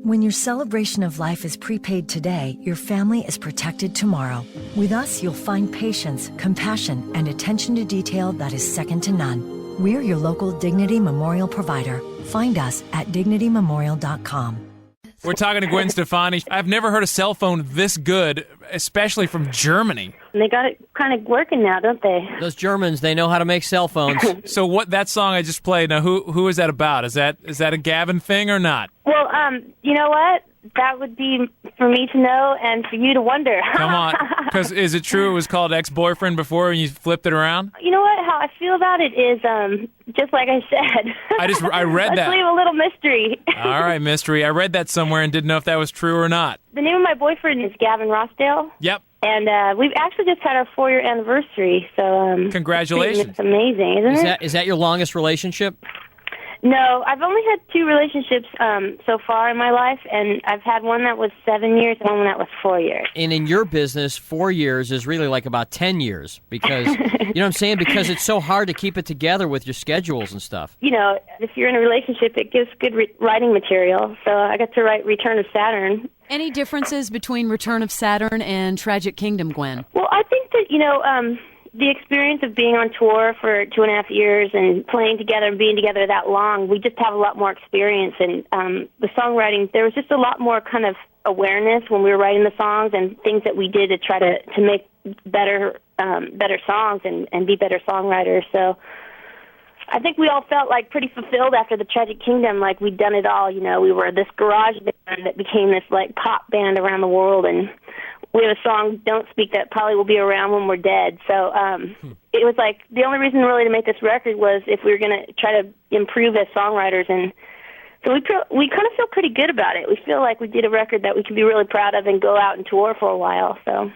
When your celebration of life is prepaid today, your family is protected tomorrow. With us, you'll find patience, compassion, and attention to detail that is second to none. We're your local Dignity Memorial provider. Find us at dignitymemorial.com. We're talking to Gwen Stefani. I've never heard a cell phone this good, especially from Germany. And they got it kind of working now, don't they? Those Germans, they know how to make cell phones. So what that song I just played, now who is that about? Is that a Gavin thing or not? Well, you know what? That would be for me to know and for you to wonder. Come on. Because is it true it was called Ex-Boyfriend before and you flipped it around? You know what? How I feel about it is just like I said. I read that. Let's leave a little mystery. All right, mystery. I read that somewhere and didn't know if that was true or not. The name of my boyfriend is Gavin Rossdale. Yep. And we've actually just had our 4-year anniversary. So congratulations. It's amazing, isn't it? Is that your longest relationship? No, I've only had 2 relationships so far in my life, and I've had one that was 7 years and one that was 4 years. And in your business, 4 years is really like about 10 years because, you know what I'm saying? Because it's so hard to keep it together with your schedules and stuff. You know, if you're in a relationship, it gives good writing material. So I got to write Return of Saturn. Any differences between Return of Saturn and Tragic Kingdom, Gwen? Well, I think that, the experience of being on tour for 2.5 years and playing together and being together that long, we just have a lot more experience. And the songwriting, there was just a lot more kind of awareness when we were writing the songs and things that we did to try to make better songs and be better songwriters. So I think we all felt like pretty fulfilled after the Tragic Kingdom, like we'd done it all. You know, we were this garage band that became this like pop band around the world, and we have a song, Don't Speak, that probably will be around when we're dead. So it was like the only reason really to make this record was if we were going to try to improve as songwriters. And so we kind of feel pretty good about it. We feel like we did a record that we can be really proud of and go out and tour for a while. So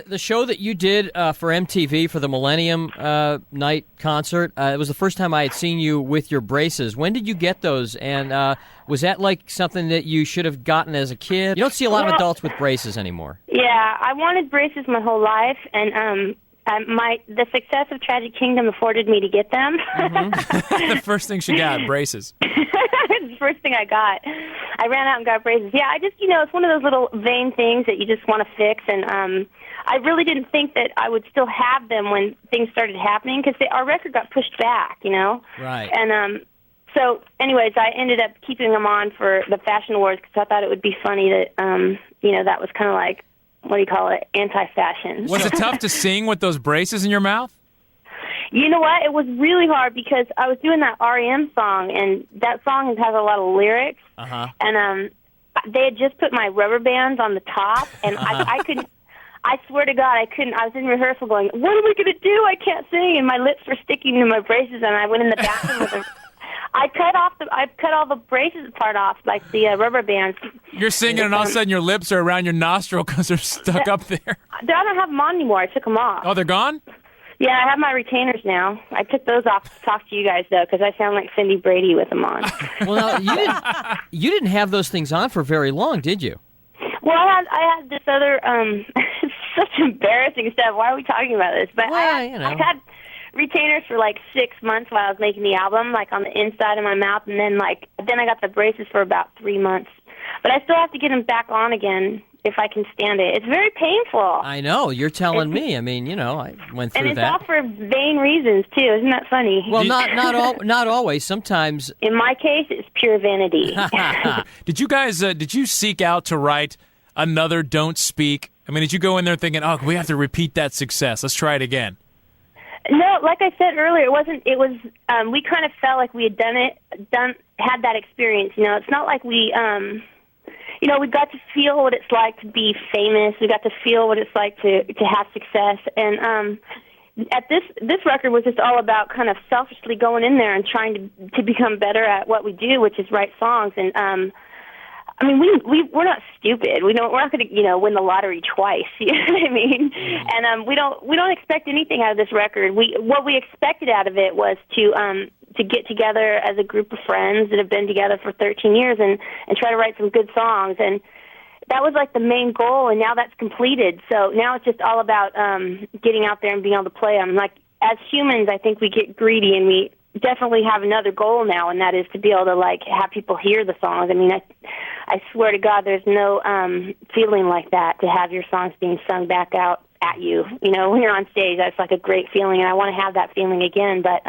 the show that you did for MTV for the Millennium Night concert, it was the first time I had seen you with your braces. When did you get those? And was that like something that you should have gotten as a kid? You don't see a lot of adults with braces anymore. Yeah, I wanted braces my whole life, and the success of Tragic Kingdom afforded me to get them. Mm-hmm. The first thing she got, braces. The first thing I got. I ran out and got braces. Yeah, I just, it's one of those little vain things that you just want to fix, and I really didn't think that I would still have them when things started happening because our record got pushed back, Right. And so, anyways, I ended up keeping them on for the Fashion Awards because I thought it would be funny that, that was kind of like, what do you call it, anti-fashion. Was it tough to sing with those braces in your mouth? You know what? It was really hard because I was doing that REM song, and that song has a lot of lyrics. Uh-huh. And they had just put my rubber bands on the top, and I couldn't. I swear to God, I couldn't. I was in rehearsal going, what are we going to do? I can't sing. And my lips were sticking to my braces, and I went in the bathroom with them. I cut all the braces part off, like the rubber bands. You're singing, and all of a sudden your lips are around your nostril because they're stuck up there. I don't have them on anymore. I took them off. Oh, they're gone? Yeah, I have my retainers now. I took those off to talk to you guys, though, because I sound like Cindy Brady with them on. Well, now, you didn't have those things on for very long, did you? Well, I had this other, such embarrassing stuff. Why are we talking about this? But I had retainers for like 6 months while I was making the album, like on the inside of my mouth, and then I got the braces for about 3 months. But I still have to get them back on again if I can stand it. It's very painful. I know. You're telling me. I mean, I went through that. And it's all for vain reasons, too. Isn't that funny? Well, not always. Sometimes. In my case, it's pure vanity. Did you guys, did you seek out to write another Don't Speak? I mean, did you go in there thinking, oh, we have to repeat that success. Let's try it again. No, like I said earlier, we kind of felt like we had had that experience. It's not like we got to feel what it's like to be famous. We got to feel what it's like to have success. And at this record was just all about kind of selfishly going in there and trying to become better at what we do, which is write songs. And I mean, we're not stupid. We're not going to win the lottery twice. You know what I mean? And we don't expect anything out of this record. What we expected out of it was to get together as a group of friends that have been together for 13 years and try to write some good songs. And that was like the main goal, and now that's completed. So now it's just all about getting out there and being able to play them. Like, as humans, I think we get greedy, and we definitely have another goal now, and that is to be able to have people hear the songs. I mean, I swear to God, there's no feeling like that, to have your songs being sung back out at you. You know, when you're on stage, that's like a great feeling, and I want to have that feeling again. But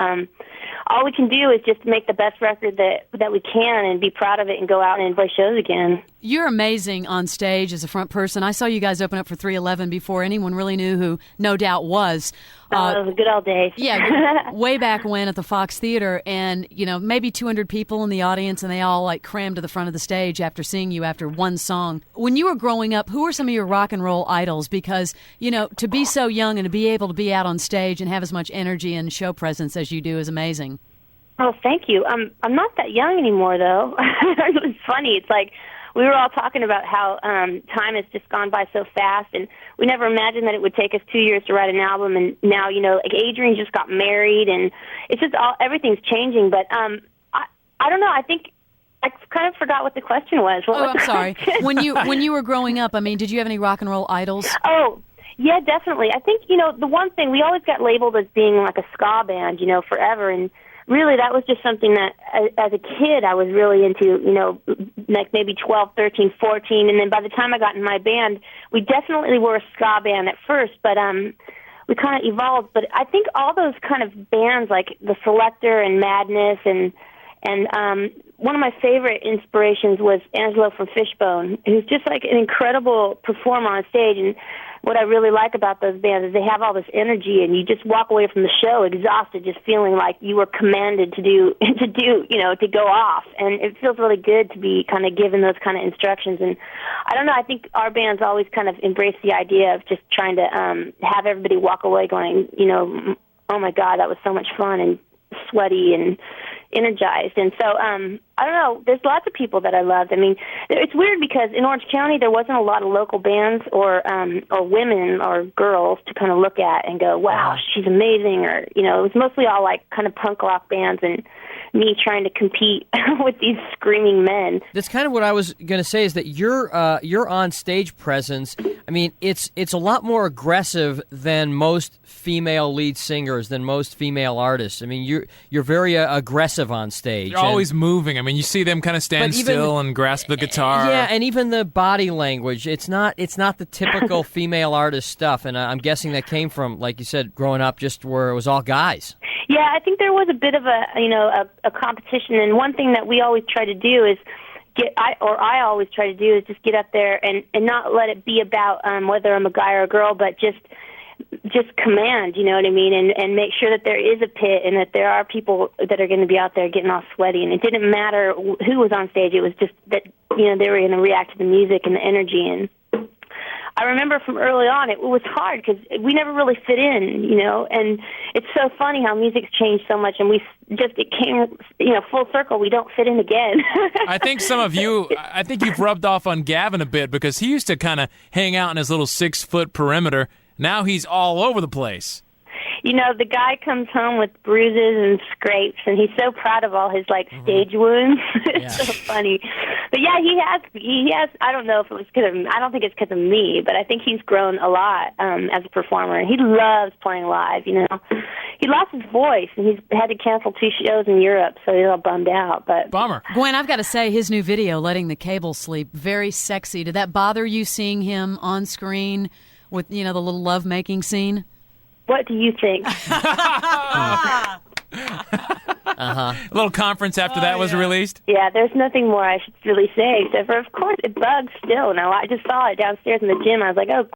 all we can do is just make the best record that we can and be proud of it and go out and play shows again. You're amazing on stage as a front person. I saw you guys open up for 311 before anyone really knew who No Doubt was. It was a good old days. Yeah, way back when at the Fox Theater, and, you know, maybe 200 people in the audience, and they all, like, crammed to the front of the stage after seeing you after one song. When you were growing up, who were some of your rock and roll idols? Because, you know, to be so young and to be able to be out on stage and have as much energy and show presence as you do is amazing. Oh, thank you. I'm not that young anymore, though. It was funny. It's like we were all talking about how time has just gone by so fast, and we never imagined that it would take us 2 years to write an album. And now, you know, like Adrian just got married, and it's just everything's changing. But I don't know. I think I kind of forgot what the question was. I'm sorry. When you were growing up, I mean, did you have any rock and roll idols? Oh, yeah, definitely. I think, you know, the one thing, we always got labeled as being like a ska band, you know, forever, and really, that was just something that, as a kid, I was really into, you know, like maybe 12, 13, 14, and then by the time I got in my band, we definitely were a ska band at first, but we kind of evolved. But I think all those kind of bands, like The Selecter and Madness, and one of my favorite inspirations was Angelo from Fishbone, who's just like an incredible performer on stage. And what I really like about those bands is they have all this energy, and you just walk away from the show exhausted, just feeling like you were commanded to do, you know, to go off. And it feels really good to be kind of given those kind of instructions. And I don't know, I think our bands always kind of embrace the idea of just trying to have everybody walk away going, you know, oh my God, that was so much fun and sweaty and energized. And so I don't know, there's lots of people that I loved. I mean, it's weird because in Orange County there wasn't a lot of local bands or women or girls to kind of look at and go, wow, she's amazing, or, you know, it was mostly all like kind of punk rock bands and me trying to compete with these screaming men. That's kind of what I was going to say, is that your on-stage presence, I mean, it's a lot more aggressive than most female lead singers, than most female artists. I mean, you're very aggressive on stage. You're always moving. I mean, you see them kind of stand still and grasp the guitar. Yeah, and even the body language, it's not the typical female artist stuff, and I'm guessing that came from, like you said, growing up just where it was all guys. Yeah, I think there was a bit of a competition, and one thing that we always try to do is I always try to do is just get up there and not let it be about whether I'm a guy or a girl, but just command, you know what I mean, and make sure that there is a pit and that there are people that are going to be out there getting all sweaty, and it didn't matter who was on stage. It was just that, you know, they were going to react to the music and the energy. And I remember from early on, it was hard because we never really fit in, you know, and it's so funny how music's changed so much, and it came, you know, full circle. We don't fit in again. I think you've rubbed off on Gavin a bit, because he used to kind of hang out in his little 6-foot perimeter. Now he's all over the place. You know, the guy comes home with bruises and scrapes, and he's so proud of all his, like, stage wounds. It's so funny. But, yeah, he has, I don't know if it was because of, I don't think it's because of me, but I think he's grown a lot as a performer. He loves playing live, you know. He lost his voice, and he's had to cancel 2 shows in Europe, so he's all bummed out. But bummer. Gwen, I've got to say, his new video, Letting the Cable Sleep, very sexy. Did that bother you, seeing him on screen with, you know, the little lovemaking scene? What do you think? A little conference after that was released? Yeah, there's nothing more I should really say, except for, of course, it bugs still. Now, I just saw it downstairs in the gym. I was like, oh,